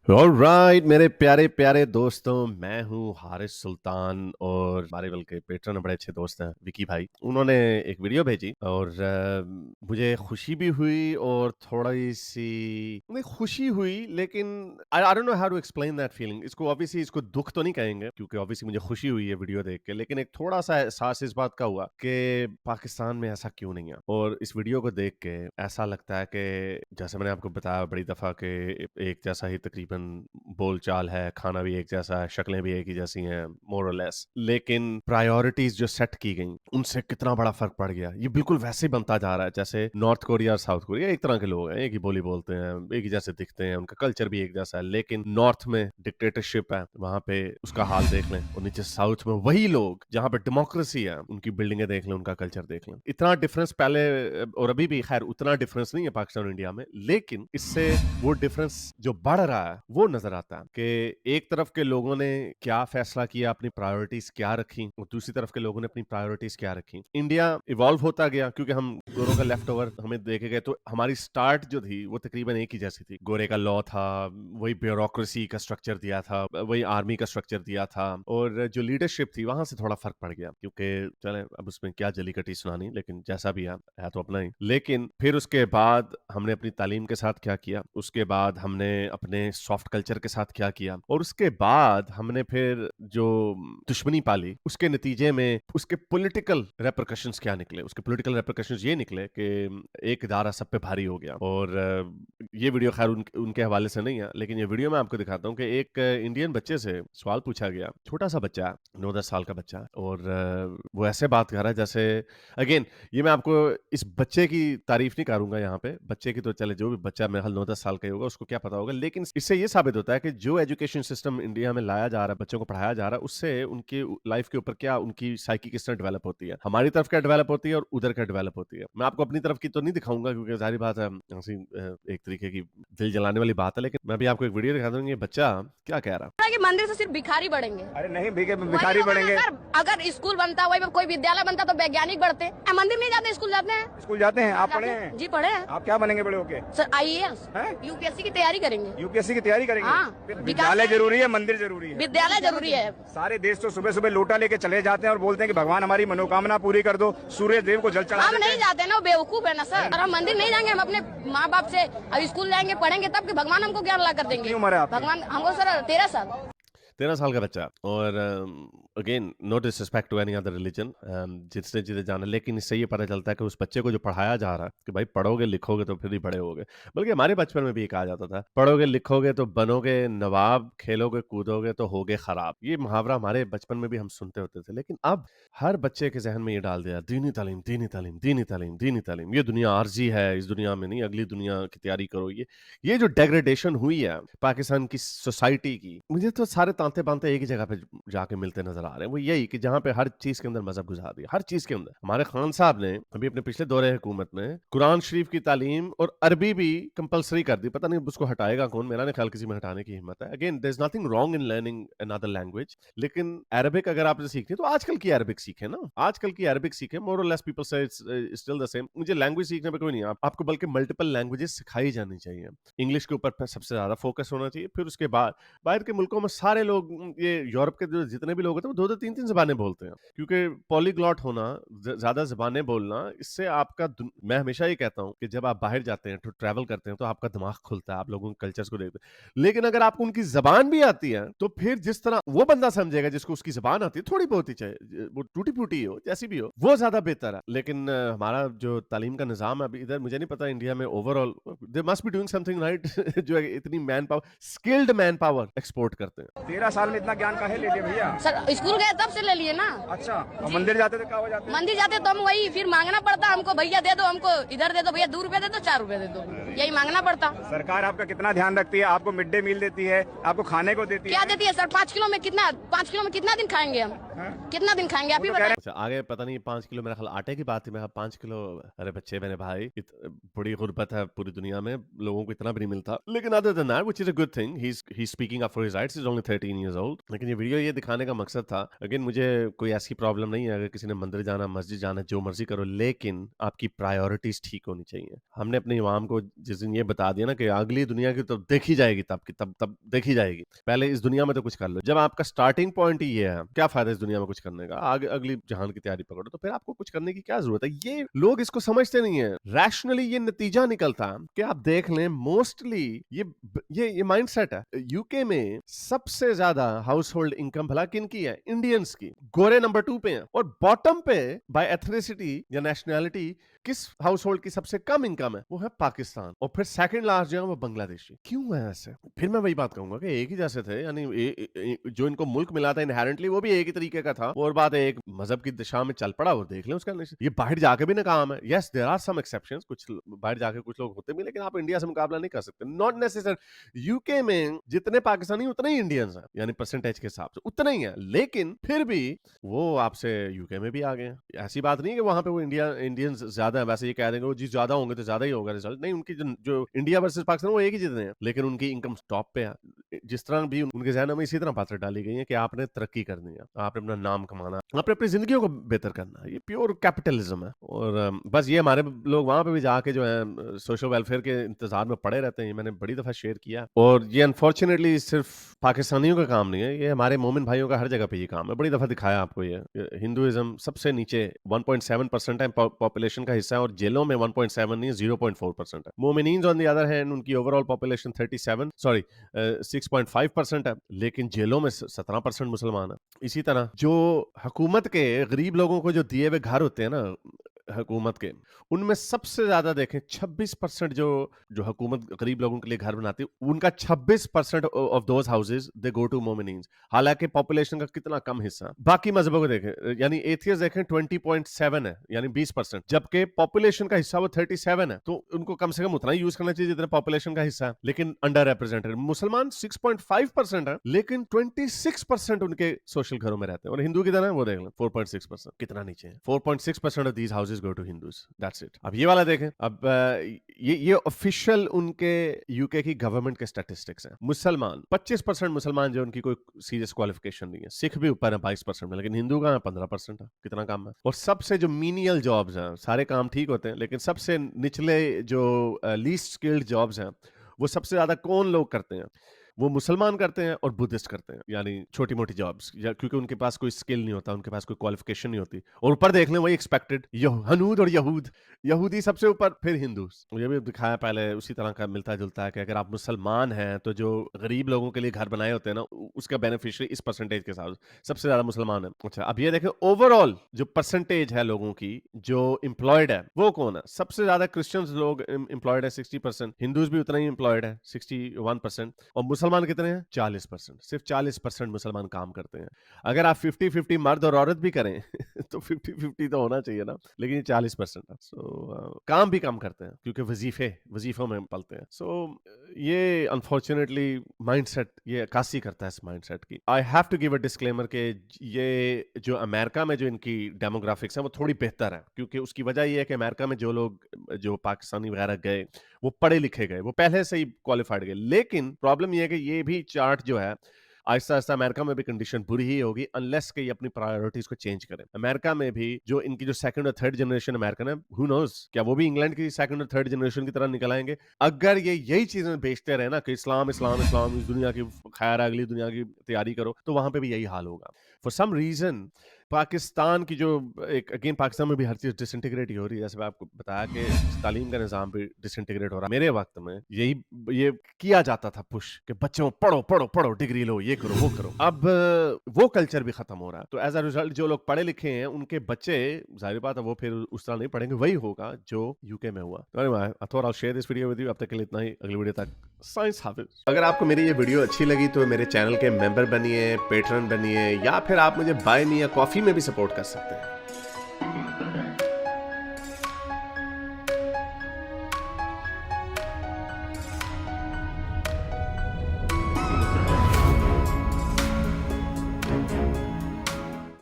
Alright मेरे प्यारे प्यारे दोस्तों, मैं हूँ हारिस सुल्तान और हमारे बल्कि पेट्रन बड़े अच्छे दोस्त हैं विकी भाई। उन्होंने एक वीडियो भेजी और मुझे खुशी भी हुई और थोड़ी सी नहीं खुशी हुई, लेकिन I don't know how to explain that feeling. इसको ऑब्वियसली इसको दुख तो नहीं कहेंगे क्योंकि ऑब्वियसली मुझे खुशी हुई है वीडियो देख के, लेकिन एक थोड़ा सा एहसास इस बात का हुआ कि पाकिस्तान में ऐसा क्यों नहीं है। और इस वीडियो को देख के ऐसा लगता है कि जैसे मैंने आपको बताया बड़ी दफा के एक जैसा ही तकरीबन बोलचाल है, खाना भी एक जैसा है, शक्लें भी एक ही जैसी हैं मोर और लेस, लेकिन प्रायोरिटीज जो सेट की गई उनसे कितना बड़ा फर्क पड़ गया। ये बिल्कुल वैसे ही बनता जा रहा है जैसे नॉर्थ कोरिया और साउथ कोरिया एक तरह के लोग हैं, एक ही बोली बोलते हैं, एक ही जैसे दिखते हैं, उनका कल्चर भी एक जैसा है, लेकिन नॉर्थ में डिक्टेटरशिप है, वहां पे उसका हाल देख लें, और नीचे साउथ में वही लोग जहां पे डेमोक्रेसी है उनकी बिल्डिंगें देख लें, उनका कल्चर देख लें। इतना डिफरेंस पहले और अभी भी खैर उतना डिफरेंस नहीं है पाकिस्तान और इंडिया में, लेकिन इससे वो डिफरेंस जो बढ़ रहा है वो नजर आता है कि एक तरफ के लोगों ने क्या फैसला किया, अपनी प्रायोरिटीज क्या रखी, और दूसरी तरफ के लोगों ने अपनी प्रायोरिटीज क्या रखी। इंडिया इवॉल्व होता गया क्योंकि हम गोरों का लेफ्ट ओवर हमें देखे गए, तो हमारी स्टार्ट जो थी वो तकरीबन एक ही जैसी थी। गोरे का लॉ था, वही ब्यूरोक्रेसी का स्ट्रक्चर दिया था, वही आर्मी का स्ट्रक्चर दिया था, और जो लीडरशिप थी वहां से थोड़ा फर्क पड़ गया क्योंकि चले अब उसमें क्या जली कटी सुनानी, लेकिन जैसा भी है तो अपना ही। लेकिन फिर उसके बाद हमने अपनी तालीम के साथ क्या किया, उसके बाद हमने अपने सॉफ्ट कल्चर के साथ क्या किया, और उसके बाद हमने फिर जो दुश्मनी पाली उसके नतीजे में उसके पॉलिटिकल रेपरकशंस क्या निकले। उसके पॉलिटिकल रेपरकशंस ये निकले कि एक इदारा सब पे भारी हो गया। और ये वीडियो खैर उनके हवाले से नहीं है, लेकिन ये वीडियो मैं आपको दिखाता हूँ कि एक इंडियन बच्चे से सवाल पूछा गया, छोटा सा बच्चा, 9-10 साल का बच्चा, और वो ऐसे बात कर रहा है जैसे, अगेन ये मैं आपको इस बच्चे की तारीफ नहीं करूंगा यहाँ पे, बच्चे की तो चले, जो भी बच्चा मेरे ख्याल 9-10 साल का ही होगा उसको क्या पता होगा, लेकिन इससे ये साबित होता है कि जो एजुकेशन सिस्टम इंडिया में लाया जा रहा है, बच्चों को पढ़ाया जा रहा है, उससे उनकी लाइफ के ऊपर क्या, उनकी साइकी किस तरह डेवलप होती है, हमारी तरफ क्या डेवलप होती है और उधर क्या डेवलप होती है। मैं आपको अपनी तरफ की तो नहीं दिखाऊंगा क्योंकि जाहिर बात है एक तरीके की दिल जलाने वाली बात है, लेकिन मैं भी आपको एक वीडियो दिखा दूंगा। ये बच्चा क्या कह रहा है कि मंदिर से सिर्फ भिखारी बढ़ेंगे। अरे नहीं भिखारी बढ़ेंगे। अगर स्कूल बनता, वही कोई विद्यालय बनता तो वैज्ञानिक बढ़ते। मंदिर नहीं जाते, स्कूल जाते हैं। स्कूल जाते हैं, आप पढ़े हैं? जी पढ़े हैं। आप क्या बनेंगे बड़े होके? सर IAS, यूपीएससी की तैयारी करेंगे। यूपीएससी की तैयारी करेंगे। हाँ। फिर विद्यालय जरूरी है, मंदिर जरूरी है। विद्यालय जरूरी है। सारे देश तो सुबह सुबह लोटा लेके चले जाते हैं और बोलते हैं कि भगवान हमारी मनोकामना पूरी कर दो, सूर्य देव को जल चढ़ा हम देते नहीं हैं। जाते ना, बेवकूफ है ना सर। और हम मंदिर नहीं जाएंगे, हम अपने माँ बाप से अब स्कूल जाएंगे, पढ़ेंगे, तब कि भगवान हमको ज्ञान ला कर देंगे। क्यों मरे आप? भगवान हमको सर 13 साल 13 साल का बच्चा। और again no disrespect to any other religion, जिसने जिसे जाना, लेकिन इससे ये पता चलता है कि उस बच्चे को जो पढ़ाया जा रहा है कि भाई पढ़ोगे लिखोगे तो फिर ही बड़े होगे। बल्कि हमारे बचपन में भी ये कहा जाता था, पढ़ोगे लिखोगे तो बनोगे नवाब, खेलोगे कूदोगे तो होगे खराब। ये मुहावरा हमारे बचपन में भी हम सुनते होते थे, लेकिन अब हर बच्चे के जहन में ये डाल दिया, दीनी तालीम दीनी तालीम दीनी तालीम दीनी तालीम, ये दुनिया आर्जी है, इस दुनिया में नहीं अगली दुनिया की तैयारी करो। ये जो डेग्रेडेशन हुई है पाकिस्तान की सोसाइटी की, मुझे तो सारे तांते बांते एक ही जगह पे जाके मिलते नजर आ रहे हैं। वो यही कि जहां पे हर चीज के अंदर मजहब घुसा दिया, हर चीज के अंदर। हमारे खान साहब ने अभी अपने पिछले दौरे हुकूमत में कुरान शरीफ की तालीम और अरबी भी कंपलसरी कर दी। पता नहीं उसको हटाएगा कौन, मेरा नहीं ख्याल किसी में हटाने की हिम्मत है। Again there is nothing wrong in learning another language, लेकिन अरबिक अगर आपने सीखनी है तो आजकल की अरबिक सीखे ना, आजकल की अरबिक सीखे। मोर और लेस पीपल से इट्स स्टिल द सेम। मुझे लैंग्वेज सीखने पे कोई नहीं है, आपको बल्कि मल्टीपल लैंग्वेजेस सिखाई जानी चाहिए। इंग्लिश के ऊपर सबसे ज्यादा फोकस होना चाहिए, फिर उसके बाद बाहर के मुल्कों में सारे लोग, ये यूरोप के जो जितने भी लोग होते हैं वो 2-2 3-3 ज़बानें बोलते हैं, क्योंकि पॉलीग्लॉट होना, ज़्यादा ज़बानें बोलना, इससे आपका मैं हमेशा ये कहता हूँ कि जब आप बाहर जाते हैं तो ट्रैवल करते हैं तो आपका दिमाग खुलता है, आप लोगों के कल्चर्स को देखते हैं। लेकिन अगर आपको उनकी ज़बान भी आती है तो फिर जिस तरह वो बंदा समझेगा जिसको उसकी ज़बान आती है, थोड़ी बहुत ही चाहे वो टूटी फूटी हो जैसी भी हो, वो ज़्यादा बेहतर है। लेकिन हमारा जो तालीम का निज़ाम है अभी इधर, मुझे नहीं पता इंडिया में overall they must be doing something right जो इतनी man power, skilled man power export करते हैं। 13 साल में इतना ज्ञान काहे ले लिया भैया? सर स्कूल गए तब से ले लिए ना। अच्छा, और मंदिर जाते थे क्या हो जाते? मंदिर जाते तो हम वही फिर मांगना पड़ता हमको, भैया दे दो, हमको इधर दे दो, भैया 2 रुपए दे दो, 4 रुपए दे दो, यही मांगना पड़ता। सरकार आपका कितना ध्यान रखती है? आपको मिड डे मील देती है, आपको खाने को देती है? क्या देती है सर? 5 किलो में कितना दिन खाएंगे हम? कितना दिन खाएंगे आप ही बताएं। अच्छा आगे पता नहीं 5 किलो मेरा ख्याल आटे की बात थी, मैं 5 किलो, अरे बच्चे मेरे भाई, बड़ी गुर्बत है पूरी दुनिया में, लोगों को इतना भी नहीं मिलता। लेकिन other than that which is a good thing, he is speaking up for his rights, he is only 13 years old. लेकिन ये वीडियो ये दिखाने का मकसद था था। अगेन मुझे कोई ऐसी प्रॉब्लम नहीं है, अगर किसी ने मंदिर जाना, मस्जिद जाना, जो मर्जी करो, लेकिन आपकी प्रायोरिटीज ठीक होनी चाहिए। हमने अपनी इमाम को जिस दिन ये बता दिया ना कि अगली दुनिया की तो देखी जाएगी, तब देखी जाएगी, पहले इस दुनिया में तो कुछ कर लो। जब आपका स्टार्टिंग पॉइंट ही ये है, क्या फायदा इस दुनिया में कुछ करने का, आगे अगली जहान की तैयारी पकड़ो, तो फिर आपको कुछ करने की क्या जरूरत है। ये लोग इसको समझते नहीं है। रैशनली ये नतीजा निकलता कि आप देख लें, मोस्टली ये माइंडसेट है। यूके में सबसे ज्यादा हाउस होल्ड इनकम भला किनकी है? इंडियंस की। गोरे नंबर 2 पे हैं, और बॉटम पे बाय एथनिसिटी या नेशनैलिटी किस हाउस होल्ड की सबसे कम इनकम है? वो है पाकिस्तान। और फिर सेकंड लास्ट जो है वो बांग्लादेशी। क्यों है ऐसे? फिर मैं वही बात कहूंगा कि एक ही जैसे थे, यानी जो इनको मुल्क मिला था इनहेरेंटली वो भी एक ही तरीके का था। और बात है, एक मजहब की दिशा में चल पड़ा, वो देख लें उसका। ये बाहर जाके भी नाकाम है। Yes, there are some exceptions, कुछ बाहर जाके कुछ लोग होते भी, लेकिन आप इंडिया से मुकाबला नहीं कर सकते। Not necessary. यूके में जितने पाकिस्तानी उतने ही इंडियंस हैं, यानी परसेंटेज के हिसाब से उतने ही है, लेकिन फिर भी वो आपसे यूके में भी आ गए। ऐसी बात नहीं है कि वहां पे वो इंडियंस ज्यादा है। वैसे ये कह देंगे वो जी ज्यादा होंगे तो ज्यादा ही होगा रिजल्ट, नहीं। उनकी जो इंडिया वर्सेस पाकिस्तान वो एक ही जितने हैं, लेकिन उनकी इनकम टॉप पे है। जिस तरह भी उनके ज़हन में इसी तरह बातें डाली गई है कि आपने तरक्की करनी है, आपने अपना नाम कमाना, आपने अपनी जिंदगी को बेहतर करना है। ये प्योर कैपिटलिज्म है। और बस ये हमारे लोग वहां पे भी जाके जो है सोशल वेलफेयर के इंतजार में पड़े रहते हैं। मैंने बड़ी दफा शेयर किया, और ये अनफॉर्चुनेटली सिर्फ पाकिस्तानियों का काम नहीं है, ये हमारे मोमिन भाइयों का हर जगह पे ये काम है। बड़ी दफा दिखाया आपको। ये हिंदुइज्म सबसे नीचे 1.7% है पॉपुलेशन का हिस्सा है, और जेलों में 1.7 नहीं 0.4% है। मोमिनीन ऑन द अदर हैंड, उनकी ओवरऑल पॉपुलेशन 6.5% है, लेकिन जेलों में 17% मुसलमान है। इसी तरह जो हुकूमत के गरीब लोगों को जो दिए हुए घर होते हैं ना हुकूमत के, उनमें सबसे ज्यादा देखें 26% जो हुकूमत गरीब लोगों के लिए घर बनाती है, उनका 26% of those houses they go to मोमिनीन्स। हालांकि पॉपुलेशन का कितना कम हिस्सा। बाकी मजहबों को देखें, यानी एथियस्ट देखें 20.7 है, यानी 20%, जबकि पॉपुलेशन का हिस्सा वो 37 है। तो उनको कम से कम उतना ही यूज करना चाहिए जितना पॉपुलेशन का हिस्सा है, लेकिन अंडर रिप्रेजेंटेड। मुसलमान 6.5% है, लेकिन 26% उनके सोशल घरों में रहते हैं। और हिंदू कितना है वो देख लें, 4.6%। कितना नीचे है? 4.6% of these houses go to Hindus. That's it. अब ये वाला देखें। अब ये ऑफिशियल उनके यूके की गवर्नमेंट के स्टैटिस्टिक्स हैं। मुसलमान 25% मुसलमान जो उनकी कोई सीरियस क्वालिफिकेशन नहीं है। सिख भी ऊपर है 22% में, लेकिन हिंदू का 15% है। कितना कम है। और सबसे जो मीनियल जॉब्स हैं, सारे काम ठीक होते हैं, लेकिन सबसे निचले जो लीस्ट स्किल्ड जॉब्स हैं, वो सबसे ज्यादा कौन लोग करते हैं? वो मुसलमान करते हैं और बुद्धिस्ट करते हैं, यानी छोटी मोटी जॉब्स, क्योंकि उनके पास कोई स्किल नहीं होता, उनके पास कोई क्वालिफिकेशन नहीं होती। और ऊपर देख लें वही एक्सपेक्टेड हनूद और यहूदी सबसे ऊपर, फिर हिंदू। ये भी दिखाया पहले, उसी तरह का मिलता जुलता है कि अगर आप मुसलमान हैं तो जो गरीब लोगों के लिए घर बनाए होते हैं ना, उसका बेनिफिशियरी इस परसेंटेज के साथ सबसे ज्यादा मुसलमान है। अच्छा, अब ये देखें ओवरऑल जो परसेंटेज है लोगों की जो एम्प्लॉयड है, वो कौन है? सबसे ज्यादा क्रिश्चियंस लोग एम्प्लॉयड है 60%, हिंदूज भी उतना ही एम्प्लॉयड है 61%, और मुसलमान कितने हैं? 40%। सिर्फ 40% मुसलमान काम करते हैं। अगर आप 50-50 मर्द और औरत भी करें तो 50-50 तो होना चाहिए ना, लेकिन ये 40% है। काम भी कम करते हैं क्योंकि वजीफों में पलते हैं। ये अनफॉर्चुनेटली माइंडसेट ये अक्कासी करता है इस माइंडसेट की। I have to give a disclaimer के ये जो अमेरिका में जो इनकी डेमोग्राफिक्स है वो थोड़ी बेहतर है, क्योंकि उसकी वजह ये है कि अमेरिका में जो लोग जो पाकिस्तानी वगैरह गए वो पढ़े लिखे गए, वो पहले से ही क्वालिफाइड गए। लेकिन प्रॉब्लम ये है कि ये भी चार्ट जो है आहिस्ता आहिस्ता अमेरिका में भी कंडीशन बुरी ही होगी, अनलेस के ये अपनी प्रायोरिटीज को चेंज करें। अमेरिका में भी जो इनकी जो सेकंड और थर्ड जनरेशन अमेरिकन है, हु नोज, क्या वो भी इंग्लैंड की सेकंड और थर्ड जनरेशन की तरह निकल आएंगे? अगर ये यही चीजें बेचते रहे ना कि इस्लाम इस्लाम इस्लाम, इस दुनिया की खैर, अगली दुनिया की तैयारी करो, तो वहां पे भी यही हाल होगा। फॉर सम रीजन पाकिस्तान की जो एक अगेन पाकिस्तान में भी हर चीज डिसइंटीग्रेट ही हो रही है। जैसे मैं आपको बताया कि तालीम का निजाम भी डिसइंटीग्रेट हो रहा है। मेरे वक्त में ये किया जाता था पुश कि बच्चों पढ़ो पढ़ो पढ़ो, डिग्री लो, ये करो वो करो। अब वो कल्चर भी खत्म हो रहा है। तो एज अ रिजल्ट जो लोग पढ़े लिखे हैं उनके बच्चे, जाहिर बात है वो फिर उस तरह नहीं पढ़ेंगे, वही होगा जो यूके में हुआ। I thought I will share this video with you. अब तक के लिए इतना ही, अगली वीडियो तक साइंस हाफिज। अगर आपको मेरी ये वीडियो अच्छी लगी तो मेरे चैनल के मेंबर बनिए, पेट्रन बनिए, या फिर आप मुझे बाय मी या कॉफी में भी सपोर्ट कर सकते हैं।